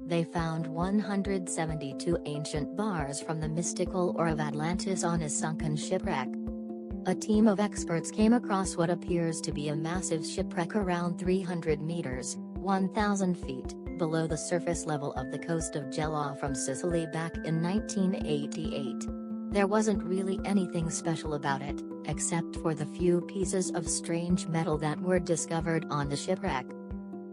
They found 172 ancient bars from the mystical Ore of Atlantis on a sunken shipwreck. A team of experts came across what appears to be a massive shipwreck around 300 meters, 1,000 feet, below the surface level of the coast of Gela from Sicily back in 1988. There wasn't really anything special about it, except for the few pieces of strange metal that were discovered on the shipwreck.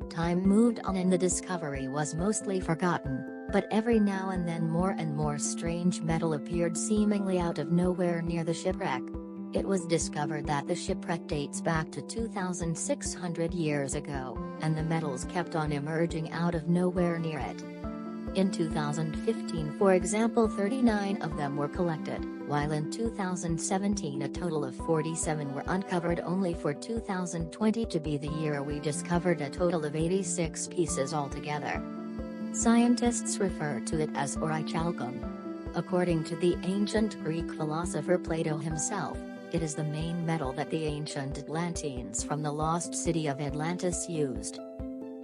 Time moved on and the discovery was mostly forgotten, but every now and then more and more strange metal appeared seemingly out of nowhere near the shipwreck. It was discovered that the shipwreck dates back to 2,600 years ago, and the metals kept on emerging out of nowhere near it. In 2015, for example, 39 of them were collected, while in 2017 a total of 47 were uncovered, only for 2020 to be the year we discovered a total of 86 pieces altogether. Scientists refer to it as Orichalcum. According to the ancient Greek philosopher Plato himself, it is the main metal that the ancient Atlanteans from the Lost City of Atlantis used.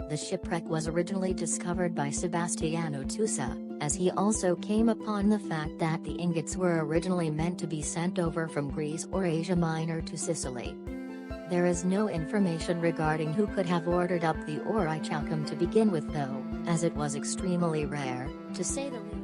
The shipwreck was originally discovered by Sebastiano Tusa, as he also came upon the fact that the ingots were originally meant to be sent over from Greece or Asia Minor to Sicily. There is no information regarding who could have ordered up the Orichalcum to begin with though, as it was extremely rare, to say the least.